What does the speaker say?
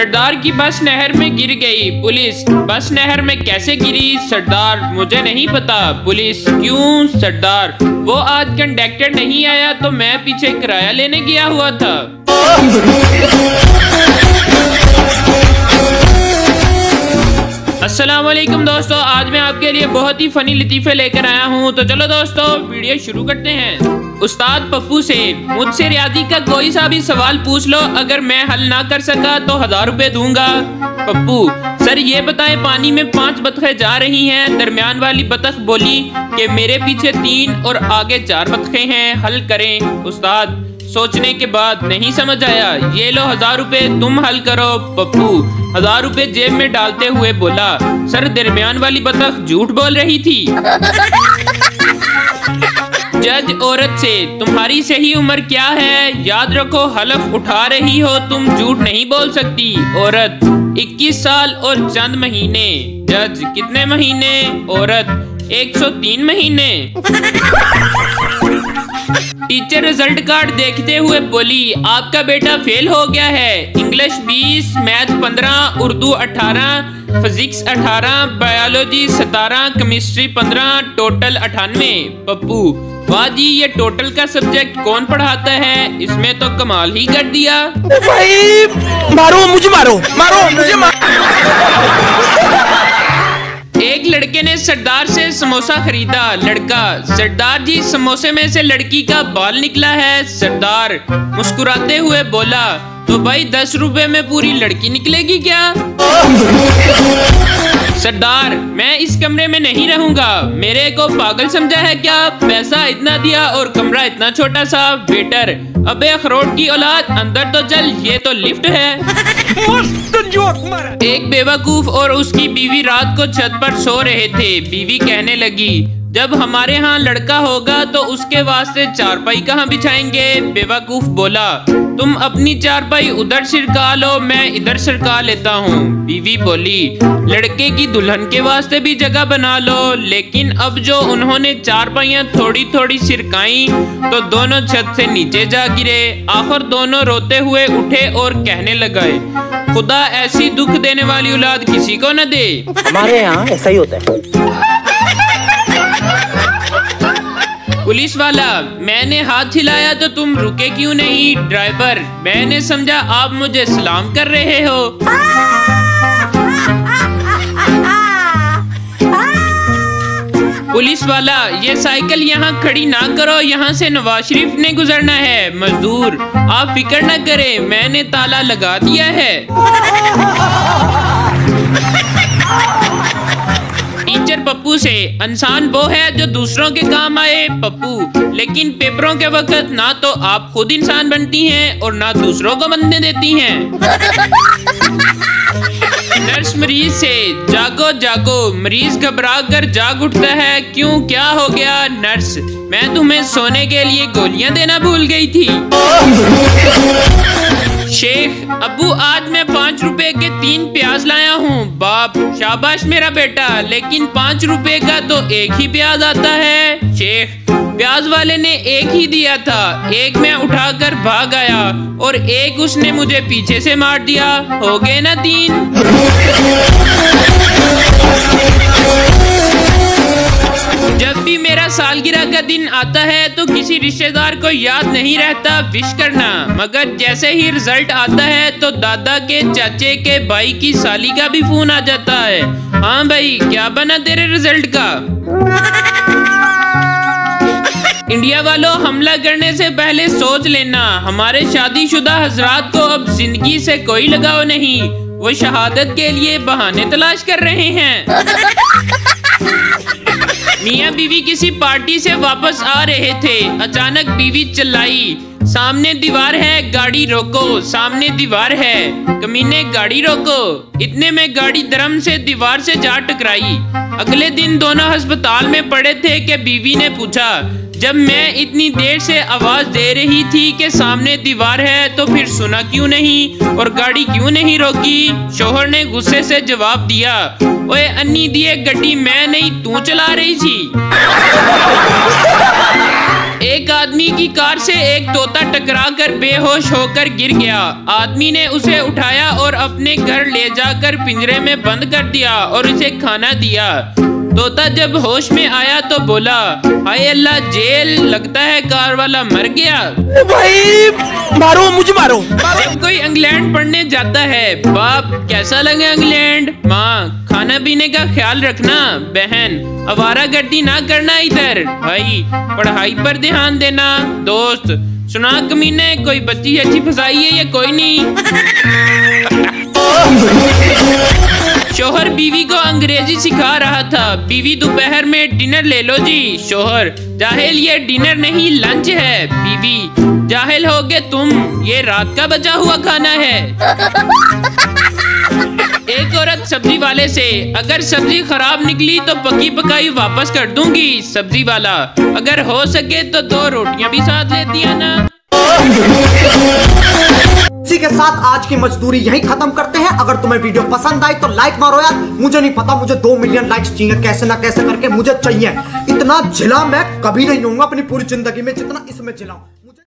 सरदार की बस नहर में गिर गई। पुलिस, बस नहर में कैसे गिरी? सरदार, मुझे नहीं पता। पुलिस, क्यों? सरदार, वो आज कंडक्टर नहीं आया तो मैं पीछे किराया लेने गया हुआ था। अस्सलाम वालेकुम दोस्तों, आज मैं आपके लिए बहुत ही फनी लतीफे लेकर आया हूँ। तो चलो दोस्तों वीडियो शुरू करते हैं। उस्ताद पप्पू से, मुझसे रियाजी का कोई सा भी सवाल पूछ लो, अगर मैं हल ना कर सका तो 1000 रुपए दूंगा। पप्पू, सर ये बताएं, पानी में 5 बतखें जा रही हैं, दरमियान वाली बतख बोली कि मेरे पीछे 3 और आगे 4 बतखें हैं, हल करें। उस्ताद, सोचने के बाद, नहीं समझ आया, ये लो 1000 रुपए, तुम हल करो। पप्पू 1000 रुपए जेब में डालते हुए बोला, सर दरमियान वाली बतख झूठ बोल रही थी। जज औरत से, तुम्हारी सही उम्र क्या है? याद रखो हलफ उठा रही हो तुम, झूठ नहीं बोल सकती। औरत, 21 साल और चंद महीने। जज, कितने महीने? औरत, 103 महीने। टीचर रिजल्ट कार्ड देखते हुए बोली, आपका बेटा फेल हो गया है। English 20, math 15, Urdu 18, physics 18, biology 17, chemistry 15, total 98। Pappu, वाह जी, ये टोटल का सब्जेक्ट कौन पढ़ाता है? इसमें तो कमाल ही कर दिया। भाई मारो मुझे, मारो मुझे एक लड़के ने सरदार से समोसा खरीदा। लड़का, सरदार जी समोसे में से लड़की का बाल निकला है। सरदार मुस्कुराते हुए बोला, तो भाई 10 रुपए में पूरी लड़की निकलेगी क्या? सरदार, मैं इस कमरे में नहीं रहूंगा, मेरे को पागल समझा है क्या? पैसा इतना दिया और कमरा इतना छोटा सा। वेटर, अबे अखरोट की औलाद, अंदर तो चल, ये तो लिफ्ट है। एक बेवकूफ और उसकी बीवी रात को छत पर सो रहे थे। बीवी कहने लगी, जब हमारे यहाँ लड़का होगा तो उसके वास्ते चारपाई कहाँ बिछाएंगे? बेवकूफ बोला, तुम अपनी चारपाई उधर सिरका लो, मैं इधर सिरका लेता हूँ। बीवी बोली, लड़के की दुल्हन के वास्ते भी जगह बना लो। लेकिन अब जो उन्होंने चारपाइयाँ थोड़ी थोड़ी सिरकाई तो दोनों छत से नीचे जा गिरे। आखिर दोनों रोते हुए उठे और कहने लगे, खुदा ऐसी दुख देने वाली औलाद किसी को न दे। हमारे यहाँ ऐसा ही होता है। पुलिस वाला, मैंने हाथ हिलाया तो तुम रुके क्यों नहीं? ड्राइवर, मैंने समझा आप मुझे सलाम कर रहे हो। पुलिस वाला, ये साइकिल यहाँ खड़ी ना करो, यहाँ से नवाज शरीफ ने गुजरना है। मजदूर, आप फिक्र ना करें, मैंने ताला लगा दिया है। टीचर पप्पू से, इंसान वो है जो दूसरों के काम आए। पप्पू, लेकिन पेपरों के वक्त ना तो आप खुद इंसान बनती हैं और ना दूसरों को बनने देती हैं। नर्स मरीज से, जागो जागो, मरीज घबरा कर जाग उठता है। क्यों, क्या हो गया? नर्स, मैं तुम्हें सोने के लिए गोलियां देना भूल गई थी। शेख, अबू आज मैं 5 रुपए के 3 प्याज लाया हूँ। बाप, शाबाश मेरा बेटा, लेकिन 5 रुपए का तो एक ही प्याज आता है। शेख, प्याज वाले ने एक ही दिया था, एक मैं उठाकर भाग आया और एक उसने मुझे पीछे से मार दिया, हो गए ना 3। जब भी मेरा सालगिरह का दिन आता है तो किसी रिश्तेदार को याद नहीं रहता विश करना, मगर जैसे ही रिजल्ट आता है तो दादा के चाचे के भाई की साली का भी फोन आ जाता है। हाँ भाई, क्या बना तेरे रिजल्ट का? इंडिया वालों, हमला करने से पहले सोच लेना, हमारे शादीशुदा हजरात को अब जिंदगी से कोई लगाव नहीं, वो शहादत के लिए बहाने तलाश कर रहे हैं। मियाँ बीवी किसी पार्टी से वापस आ रहे थे, अचानक बीवी चिल्लाई, सामने दीवार है, गाड़ी रोको, सामने दीवार है, कमीने गाड़ी रोको। इतने में गाड़ी धर्म से दीवार से जा टकराई। अगले दिन दोनों अस्पताल में पड़े थे कि बीवी ने पूछा, जब मैं इतनी देर से आवाज दे रही थी कि सामने दीवार है तो फिर सुना क्यों नहीं और गाड़ी क्यों नहीं रोकी? शोहर ने गुस्से से जवाब दिया, ओए अन्नी दिए, गड्डी मैं नहीं तू चला रही थी। एक आदमी की कार से एक तोता टकरा कर बेहोश होकर गिर गया। आदमी ने उसे उठाया और अपने घर ले जाकर पिंजरे में बंद कर दिया और उसे खाना दिया। तोता जब होश में आया तो बोला, हाय अल्लाह, जेल, लगता है कार वाला मर गया। भाई मारो, मुझे मारो। जब कोई इंग्लैंड पढ़ने जाता है, बाप कैसा लगे इंग्लैंड, माँ खाना पीने का ख्याल रखना, बहन आवारागर्दी ना करना इधर, भाई पढ़ाई पर ध्यान देना, दोस्त सुना कमीने कोई बच्ची अच्छी फंसाई है या कोई नहीं। शोहर बीवी को अंग्रेजी सिखा रहा था। बीवी, दोपहर में डिनर ले लो जी। शोहर, जाहिल, ये डिनर नहीं लंच है। बीवी, जाहिल होगे तुम, ये रात का बचा हुआ खाना है। एक औरत सब्जी वाले से, अगर सब्जी खराब निकली तो पकी पकाई वापस कर दूंगी। सब्जी वाला, अगर हो सके तो 2 रोटियां भी साथ लेती आना। इसी के साथ आज की मजदूरी यहीं खत्म करते हैं। अगर तुम्हें वीडियो पसंद आई तो लाइक मारो यार। मुझे नहीं पता, मुझे 2 मिलियन लाइक्स चाहिए, कैसे ना कैसे करके मुझे चाहिए। इतना झिला मैं कभी नहीं होऊंगा अपनी पूरी जिंदगी में जितना इसमें झिला हूं।